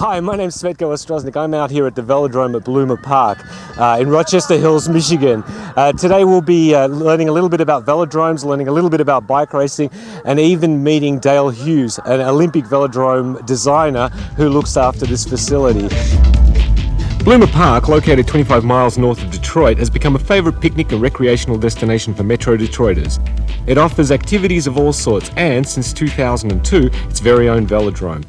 Hi, my name's Cvetko Ostroznik. I'm out here at the Velodrome at Bloomer Park in Rochester Hills, Michigan. Today we'll be learning a little bit about velodromes, learning a little bit about bike racing, and even meeting Dale Hughes, an Olympic velodrome designer who looks after this facility. Bloomer Park, located 25 miles north of Detroit, has become a favorite picnic and recreational destination for Metro Detroiters. It offers activities of all sorts and, since 2002, its very own velodrome.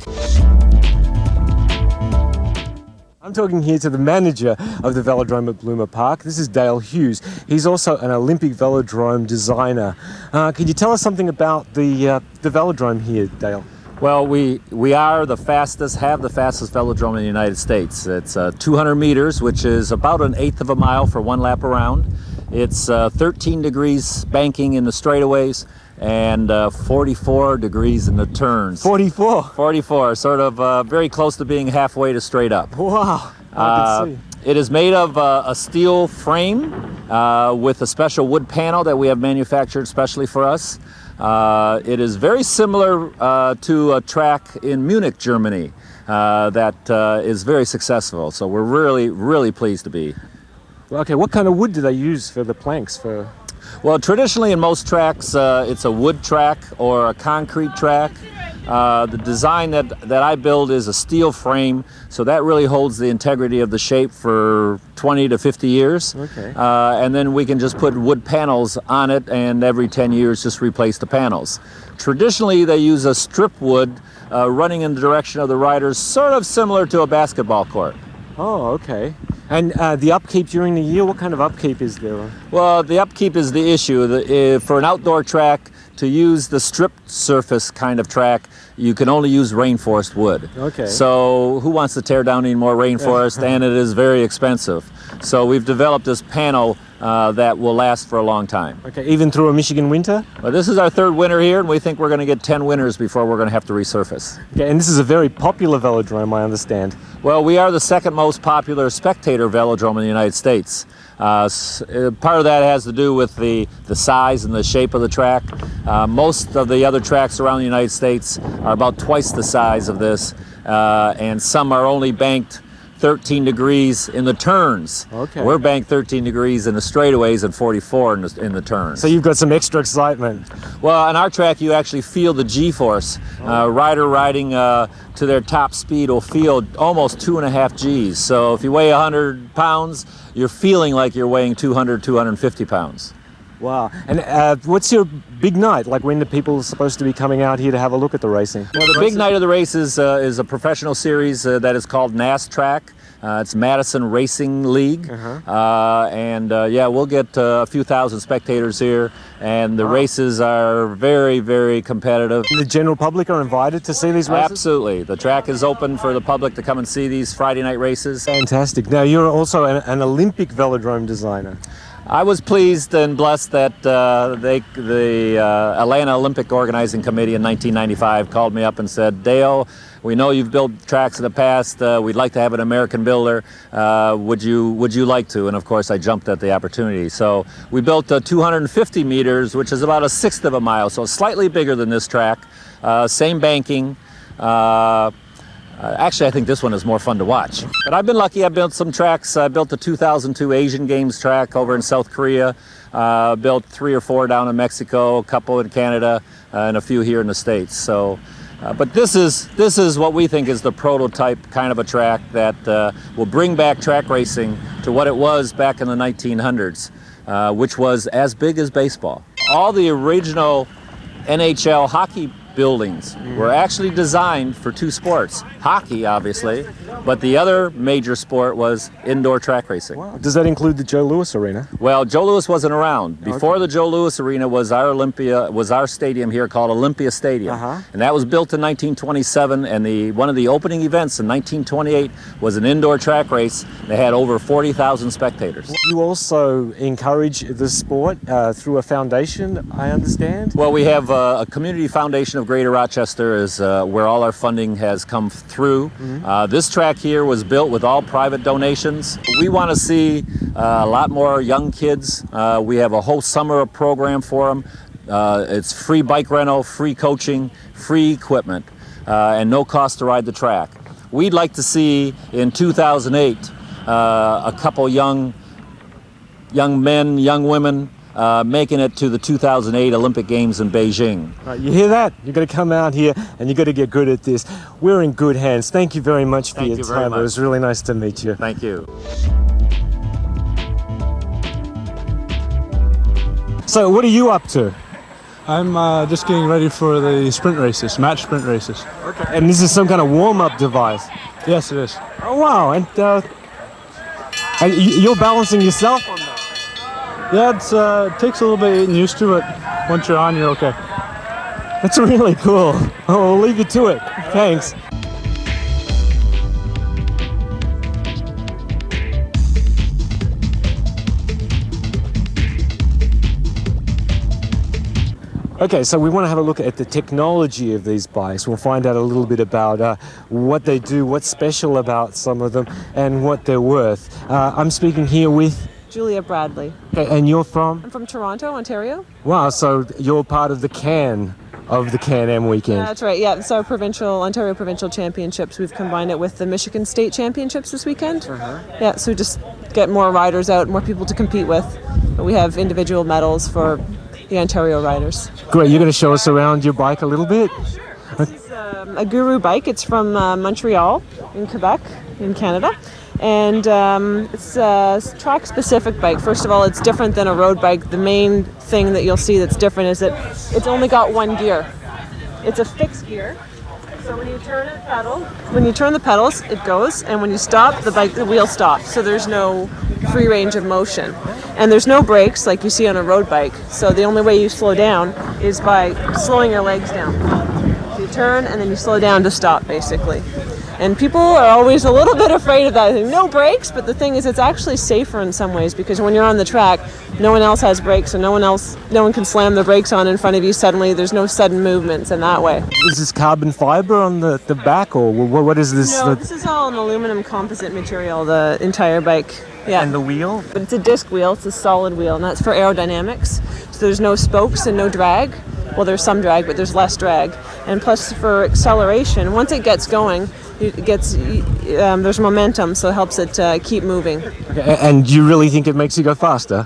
I'm talking here to the manager of the Velodrome at Bloomer Park. This is Dale Hughes. He's also an Olympic velodrome designer. Can you tell us something about the velodrome here, Dale? Well, we have the fastest velodrome in the United States. It's 200 meters, which is about an eighth of a mile for one lap around. It's 13 degrees banking in the straightaways and 44 degrees in the turns. 44? 44, sort of very close to being halfway to straight up. Wow, I can see. It is made of a steel frame with a special wood panel that we have manufactured specially for us. It is very similar to a track in Munich, Germany that is very successful. So we're really pleased to be. Okay, what kind of wood do they use for the planks? Well, traditionally in most tracks, it's a wood track or a concrete track. The design that I build is a steel frame, so that really holds the integrity of the shape for 20 to 50 years. Okay. And then we can just put wood panels on it, and every 10 years just replace the panels. Traditionally, they use a strip wood running in the direction of the riders, sort of similar to a basketball court. Oh, okay. And the upkeep during the year, what kind of upkeep is there? Well, the upkeep is the issue. For an outdoor track, to use the stripped surface kind of track, you can only use rainforest wood. Okay. So who wants to tear down any more rainforest? And it is very expensive. So we've developed this panel that will last for a long time. Okay, even through a Michigan winter? Well, this is our third winter here, and we think we're going to get 10 winters before we're going to have to resurface. Okay, and this is a very popular velodrome, I understand. Well, we are the second most popular spectator velodrome in the United States. Part of that has to do with the size and the shape of the track. Most of the other tracks around the United States are about twice the size of this, and some are only banked 13 degrees in the turns. Okay. We're banked 13 degrees in the straightaways and 44 in the turns. So you've got some extra excitement. Well, on our track, you actually feel the G-force. Rider riding to their top speed will feel almost 2.5 Gs. So if you weigh 100 pounds, you're feeling like you're weighing 200, 250 pounds. Wow. And what's your big night? Like, when are people supposed to be coming out here to have a look at the racing? Well, the big night of the race is a professional series that is called NAS Track. It's Madison Racing League. Yeah, we'll get a few thousand spectators here, and the races are very competitive. The general public are invited to see these races? Absolutely. The track is open for the public to come and see these Friday night races. Fantastic. Now, you're also an Olympic velodrome designer. I was pleased and blessed that the Atlanta Olympic Organizing Committee in 1995 called me up and said, Dale, we know you've built tracks in the past. We'd like to have an American builder. Would you like to? And of course, I jumped at the opportunity. So we built 250 meters, which is about a sixth of a mile, so slightly bigger than this track. Same banking. Actually, I think this one is more fun to watch. But I've been lucky. I built some tracks. I built the 2002 Asian Games track over in South Korea. Built 3 or 4 down in Mexico, a couple in Canada, and a few here in the States. So, but this is what we think is the prototype kind of a track that will bring back track racing to what it was back in the 1900s, which was as big as baseball. All the original NHL hockey buildings were actually designed for 2 sports. Hockey, obviously, but the other major sport was indoor track racing. Wow. Does that include the Joe Louis Arena? Well, Joe Louis wasn't around. Before the Joe Louis Arena was our stadium here called Olympia Stadium. And that was built in 1927, and one of the opening events in 1928 was an indoor track race. They had over 40,000 spectators. You also encourage the sport through a foundation, I understand? Well, we have a community foundation of Greater Rochester is where all our funding has come through. This track here was built with all private donations. We want to see a lot more young kids. We have a whole summer program for them. It's free bike rental, free coaching, free equipment, and no cost to ride the track. we'd like to see in 2008 a couple young men, young women making it to the 2008 Olympic Games in Beijing. Right, you hear that? You've got to come out here and you've got to get good at this. We're in good hands. Thank you very much for your time. It was really nice to meet you. Thank you. So what are you up to? I'm just getting ready for the sprint races, match sprint races. Okay. And this is some kind of warm-up device? Yes, it is. Oh, wow. And you're balancing yourself on that? Yeah, it takes a little bit getting used to it. Once you're on, you're okay. That's really cool. I'll leave you to it. Thanks. Okay, so we want to have a look at the technology of these bikes. We'll find out a little bit about what they do, what's special about some of them, and what they're worth. I'm speaking here with Julia Bradley. Okay, and you're from? I'm from Toronto, Ontario. Wow, so you're part of the Can-Am weekend. That's right, yeah. So Ontario Provincial Championships, we've combined it with the Michigan State Championships this weekend. Yeah, so we just get more riders out, more people to compete with. We have individual medals for the Ontario riders. Great, you're going to show us around your bike a little bit? This is a Guru bike. It's from Montreal in Quebec, in Canada. And it's a track-specific bike. First of all, it's different than a road bike. The main thing that you'll see that's different is that it's only got one gear. It's a fixed gear. So when you turn the pedals, it goes, and when you stop, the wheel stops. So there's no free range of motion. And there's no brakes like you see on a road bike. So the only way you slow down is by slowing your legs down. So you turn and then you slow down to stop, basically. And people are always a little bit afraid of that. No brakes, but the thing is it's actually safer in some ways because when you're on the track, no one else has brakes or no one can slam the brakes on in front of you suddenly. There's no sudden movements in that way. Is this carbon fiber on the back, or what is this? No, this is all an aluminum composite material, the entire bike. Yeah. And the wheel? But it's a disc wheel, it's a solid wheel, and that's for aerodynamics. So there's no spokes and no drag. Well, there's some drag, but there's less drag. And plus for acceleration, once it gets going, there's momentum, so it helps it keep moving. Okay. And you really think it makes you go faster?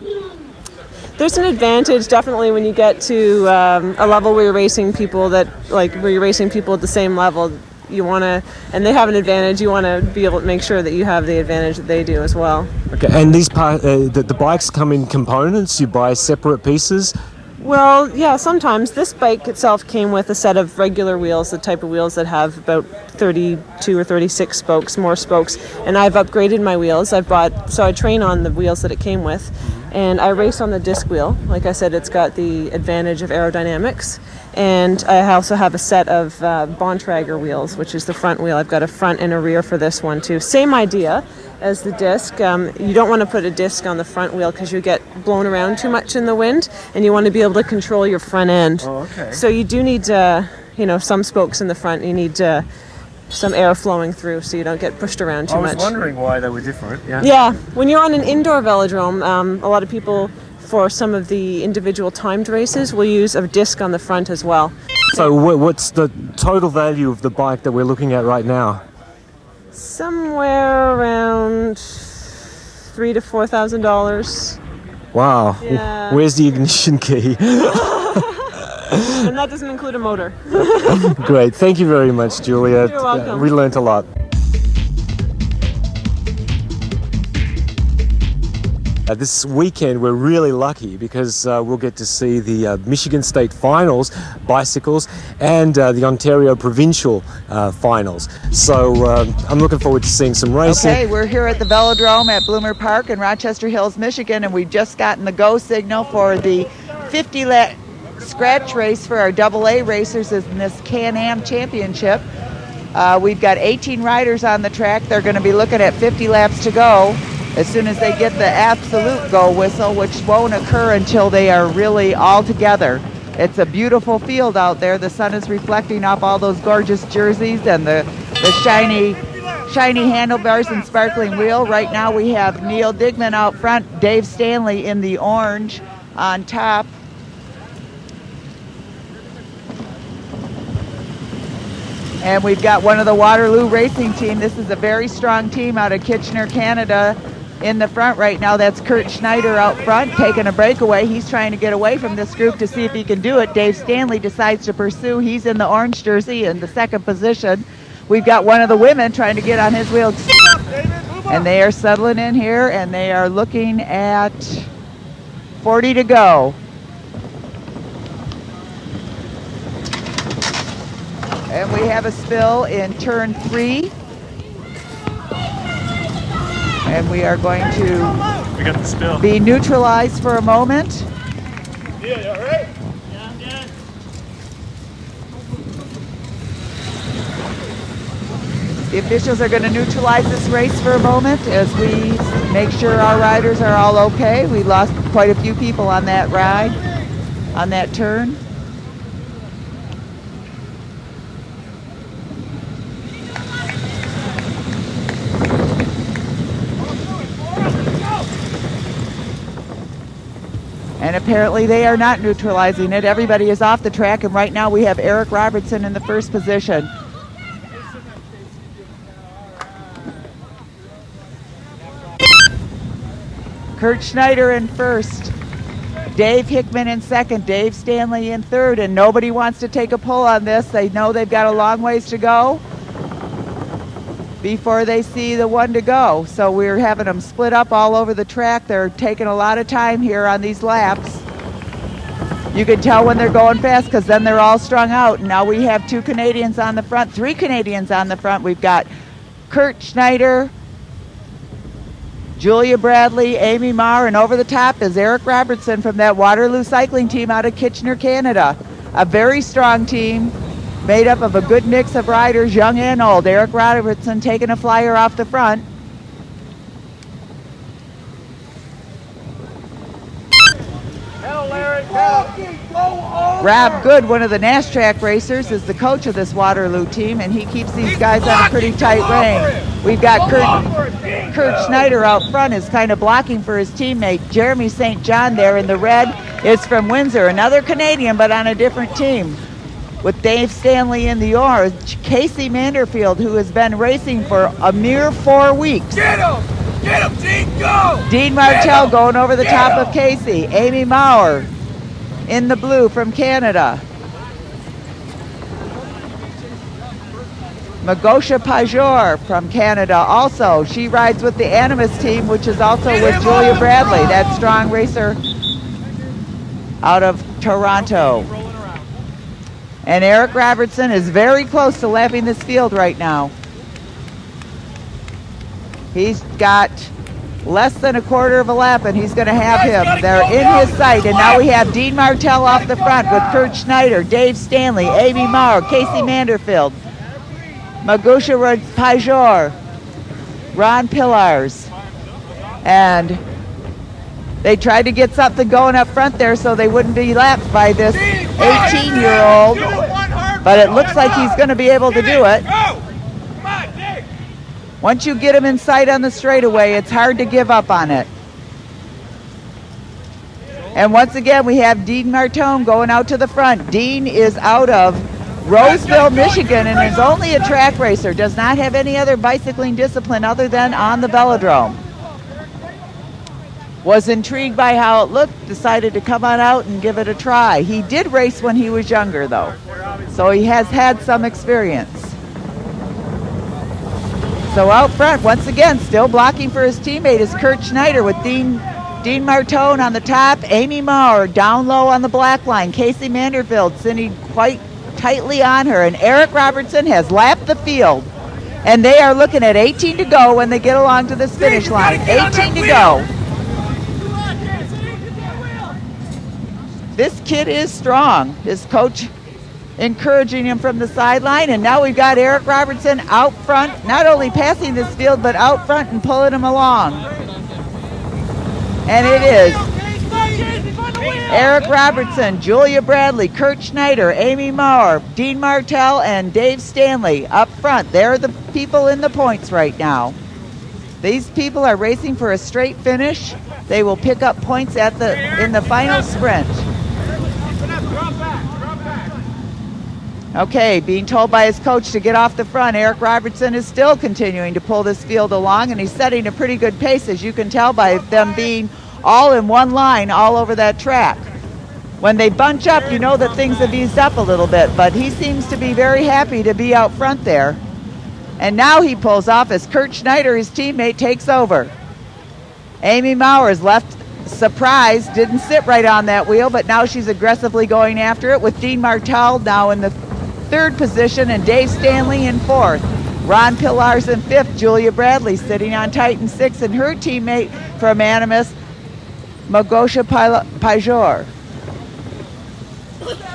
There's an advantage definitely when you get to a level where you're racing people at the same level. And they have an advantage. You want to be able to make sure that you have the advantage that they do as well. Okay. And these the bikes come in components. You buy separate pieces. Well, yeah, sometimes. This bike itself came with a set of regular wheels, the type of wheels that have about 32 or 36 spokes, more spokes. And I've upgraded my wheels. I train on the wheels that it came with. And I race on the disc wheel. Like I said, it's got the advantage of aerodynamics. And I also have a set of Bontrager wheels, which is the front wheel. I've got a front and a rear for this one too. Same idea as the disc. You don't want to put a disc on the front wheel because you get blown around too much in the wind, and you want to be able to control your front end. Oh, okay. So you do need some spokes in the front. You need some air flowing through so you don't get pushed around too much. I was wondering why they were different. Yeah, when you're on an indoor velodrome, a lot of people, for some of the individual timed races, will use a disc on the front as well. So what's the total value of the bike that we're looking at right now? Somewhere around $3,000 to $4,000. Wow. Yeah. Where's the ignition key? And that doesn't include a motor. Great. Thank you very much, Julia. You're welcome. We learned a lot. This weekend we're really lucky because we'll get to see the Michigan State Finals bicycles and the Ontario Provincial Finals. So I'm looking forward to seeing some racing. Okay, we're here at the Velodrome at Bloomer Park in Rochester Hills, Michigan, and we've just gotten the go signal for the 50-lap scratch race for our AA racers in this Can-Am Championship. We've got 18 riders on the track. They're going to be looking at 50 laps to go as soon as they get the absolute go whistle, which won't occur until they are really all together. It's a beautiful field out there. The sun is reflecting off all those gorgeous jerseys and the shiny handlebars and sparkling wheel. Right now we have Neil Digman out front, Dave Stanley in the orange on top. And we've got one of the Waterloo racing team. This is a very strong team out of Kitchener, Canada, in the front right now. That's Kurt Schneider out front taking a breakaway. He's trying to get away from this group to see if he can do it. Dave Stanley decides to pursue. He's in the orange jersey in the second position. We've got one of the women trying to get on his wheel. And they are settling in here, and they are looking at 40 to go. And we have a spill in turn 3. And we are going to be neutralized for a moment. Yeah, you all right? The officials are going to neutralize this race for a moment as we make sure our riders are all okay. We lost quite a few people on that ride, on that turn. And apparently they are not neutralizing it. Everybody is off the track, and right now we have Eric Robertson in the first position. Kurt Schneider in first. Dave Hickman in second. Dave Stanley in third, and nobody wants to take a pull on this. They know they've got a long ways to go before they see the one to go. So we're having them split up all over the track. They're taking a lot of time here on these laps. You can tell when they're going fast because then they're all strung out. And now we have 2 Canadians on the front, 3 Canadians on the front. We've got Kurt Schneider, Julia Bradley, Amy Marr, and over the top is Eric Robertson from that Waterloo cycling team out of Kitchener, Canada. A very strong team made up of a good mix of riders, young and old. Eric Robertson taking a flyer off the front. Rob Good, one of the Nash track racers, is the coach of this Waterloo team, and he keeps these guys on a pretty tight rein. We've got Kurt Schneider out front is kind of blocking for his teammate. Jeremy St. John there in the red is from Windsor, another Canadian but on a different team. With Dave Stanley in the orange, Casey Manderfield, who has been racing for a mere 4 weeks. Get him, Dean, go! Dean Martell going over the top of Casey. Amy Maurer in the blue from Canada. Magosha Pajor from Canada also. She rides with the Animus team, which is also with Julia Bradley, that strong racer out of Toronto. And Eric Robertson is very close to lapping this field right now. He's got less than a quarter of a lap, and he's going to have him. They're in his sight, and now we have Dean Martell off the front with Kurt Schneider, Dave Stanley, Amy Marr, Casey Manderfield, Magusha Pajor, Ron Pillars. And they tried to get something going up front there so they wouldn't be lapped by this 18-year-old, but it looks like he's going to be able to do it. Once you get him in sight on the straightaway, it's hard to give up on it. And once again, we have Dean Martone going out to the front. Dean is out of Roseville, Michigan, and is only a track racer, does not have any other bicycling discipline other than on the Velodrome. Was intrigued by how it looked, decided to come on out and give it a try. He did race when he was younger, though, so he has had some experience. So out front, once again, still blocking for his teammate is Kurt Schneider with Dean Martone on the top, Amy Marr down low on the black line, Casey Manderfield sitting quite tightly on her, and Eric Robertson has lapped the field. And they are looking at 18 to go when they get along to this finish line. 18 to go. This kid is strong. His coach encouraging him from the sideline, and now we've got Eric Robertson out front, not only passing this field, but out front and pulling him along. And it is Eric Robertson, Julia Bradley, Kurt Schneider, Amy Marr, Dean Martell, and Dave Stanley up front. They're the people in the points right now. These people are racing for a straight finish. They will pick up points in the final sprint. Okay, being told by his coach to get off the front, Eric Robertson is still continuing to pull this field along, and he's setting a pretty good pace, as you can tell by them being all in one line all over that track. When they bunch up, you know that things have eased up a little bit, but he seems to be very happy to be out front there. And now he pulls off as Kurt Schneider, his teammate, takes over. Amy Maurer left surprised, didn't sit right on that wheel, but now she's aggressively going after it, with Dean Martel now in the third position and Dave Stanley in fourth. Ron Pillars in fifth, Julia Bradley sitting on Titan sixth, and her teammate from Animas, Magosha Pajor.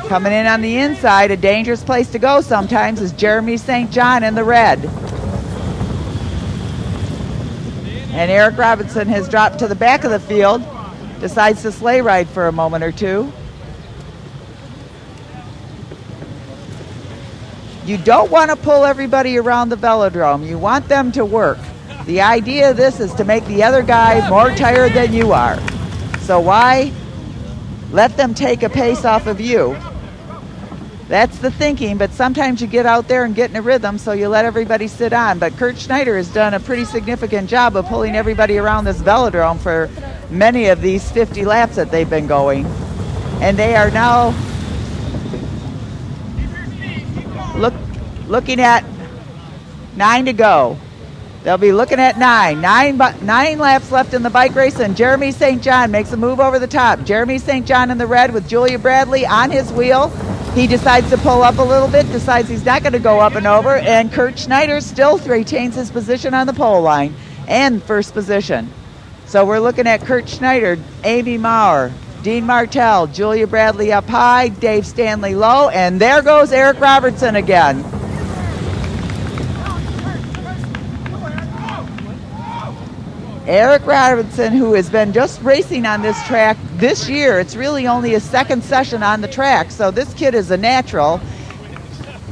Coming in on the inside, a dangerous place to go sometimes, is Jeremy St. John in the red. And Eric Robinson has dropped to the back of the field, decides to sleigh ride for a moment or two. You don't want to pull everybody around the velodrome. You want them to work. The idea of this is to make the other guy more tired than you are. So why let them take a pace off of you? That's the thinking, but sometimes you get out there and get in a rhythm, so you let everybody sit on. But Kurt Schneider has done a pretty significant job of pulling everybody around this velodrome for many of these 50 laps that they've been going. And they are now looking at 9 to go. They'll be looking at 9 laps left in the bike race, and Jeremy St. John makes a move over the top. Jeremy St. John in the red with Julia Bradley on his wheel. He decides to pull up a little bit, decides he's not going to go up and over, and Kurt Schneider still retains his position on the pole line and first position. So we're looking at Kurt Schneider, Amy Maurer, Dean Martel, Julia Bradley up high, Dave Stanley low, and there goes Eric Robertson again. Eric Robertson, who has been just racing on this track this year. It's really only his second session on the track, so this kid is a natural.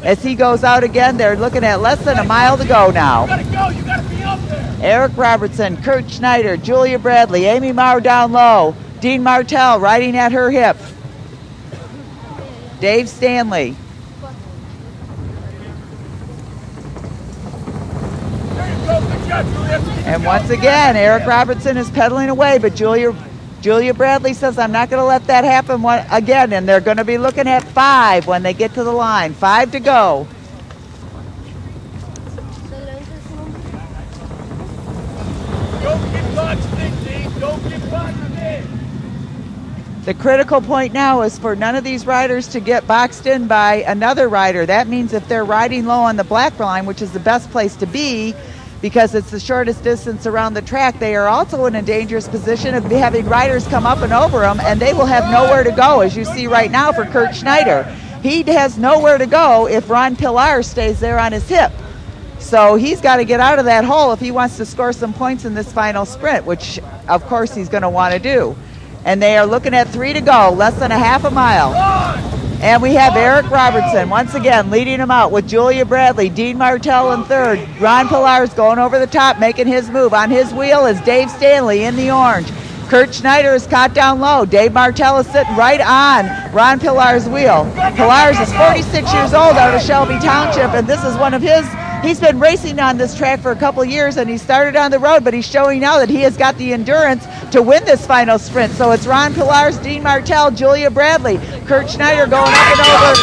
As he goes out again, they're looking at less than a mile to go now. You gotta be up there. Eric Robertson, Kurt Schneider, Julia Bradley, Amy Maurer down low, Dean Martel riding at her hip, Dave Stanley. And once again, Eric Robertson is pedaling away, but Julia Bradley says, I'm not going to let that happen again, and they're going to be looking at 5 when they get to the line. 5 to go. Don't get boxed in, Dave. Don't get boxed in. The critical point now is for none of these riders to get boxed in by another rider. That means if they're riding low on the black line, which is the best place to be, because it's the shortest distance around the track, they are also in a dangerous position of having riders come up and over them, and they will have nowhere to go, as you see right now for Kurt Schneider. He has nowhere to go if Ron Pilar stays there on his hip. So he's got to get out of that hole if he wants to score some points in this final sprint, which of course he's going to want to do. And they are looking at 3 to go, less than a half a mile. And we have Eric Robertson once again leading him out with Julia Bradley, Dean Martel in third. Ron Pilar's going over the top, making his move. On his wheel is Dave Stanley in the orange. Kurt Schneider is caught down low. Dave Martel is sitting right on Ron Pilar's wheel. Pilar's is 46 years old out of Shelby Township, and this is one of his. He's been racing on this track for a couple years, and he started on the road, but he's showing now that he has got the endurance to win this final sprint. So it's Ron Pilar's, Dean Martel, Julia Bradley, Kurt Schneider going up and over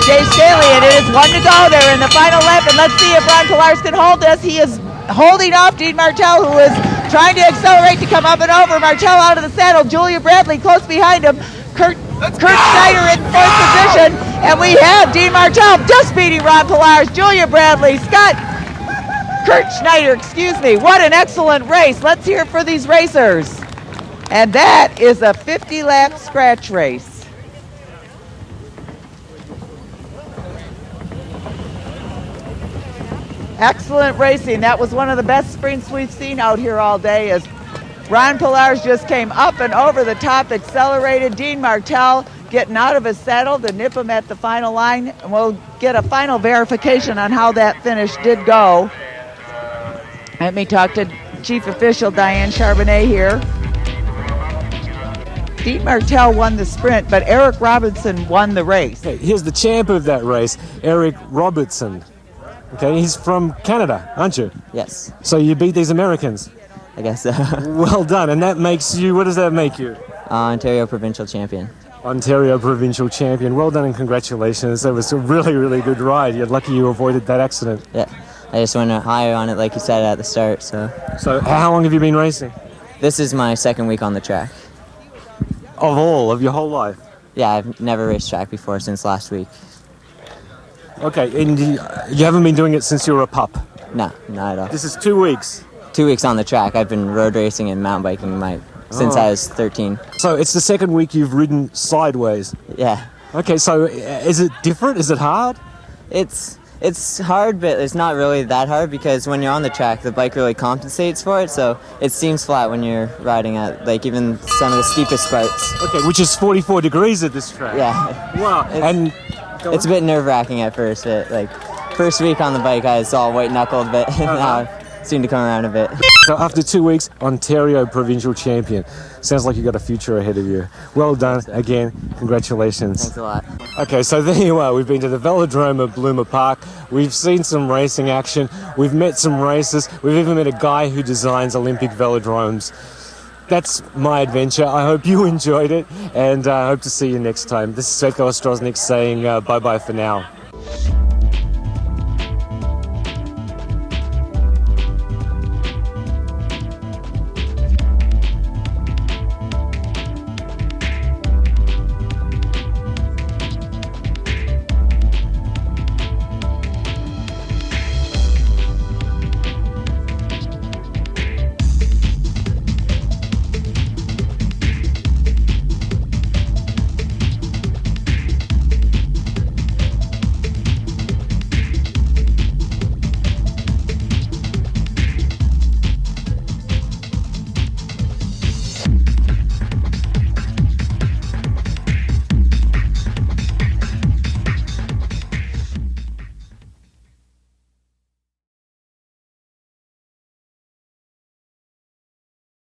Dave Stanley, and it is 1 to go there in the final lap, and let's see if Ron Pilar's can hold this. He is holding off Dean Martel, who is trying to accelerate to come up and over. Martel out of the saddle, Julia Bradley close behind him, Kurt Schneider in fourth position, and we have Dean Martel just beating Ron Pilar's, Julia Bradley, Kurt Schneider, What an excellent race. Let's hear it for these racers. And that is a 50-lap scratch race. Excellent racing. That was one of the best sprints we've seen out here all day, as Ron Pilar's just came up and over the top, accelerated. Dean Martel getting out of his saddle to nip him at the final line. And we'll get a final verification on how that finish did go. Let me talk to Chief Official Diane Charbonnet here. Steve Martell won the sprint, but Eric Robinson won the race. Okay, here's the champ of that race, Eric Robertson. Okay, he's from Canada, aren't you? Yes, So you beat these Americans. I guess so. Well done. And that makes you, what does that make you? Ontario provincial champion. Ontario provincial champion. Well done and congratulations. That was a really, really good ride. You're lucky you avoided that accident. Yeah, I just went higher on it like you said at the start. So So how long have you been racing? this is my second week on the track. Of all of your whole life? Yeah, I've never raced track before since last week. Okay, and you haven't been doing it since you were a pup? No, not at all. This is 2 weeks. 2 weeks on the track. I've been road racing and mountain biking since I was 13. So it's the second week you've ridden sideways. Yeah, Okay, so is it different? Is it hard? it's hard, but it's not really that hard because when you're on the track, the bike really compensates for it. So it seems flat when you're riding at like even some of the steepest parts. Okay, which is 44 degrees at this track. Yeah, Wow. And it's a bit nerve-wracking at first. Like first week on the bike, I was all white-knuckled, but now it seemed to come around a bit. so after 2 weeks, Ontario provincial champion. Sounds like you've got a future ahead of you. Well done again. Congratulations. Thanks a lot. Okay, so there you are. We've been to the Velodrome at Bloomer Park. We've seen some racing action. We've met some racers. We've even met a guy who designs Olympic velodromes. That's my adventure. I hope you enjoyed it, and I hope to see you next time. This is Cvetko Ostroznik saying bye-bye for now.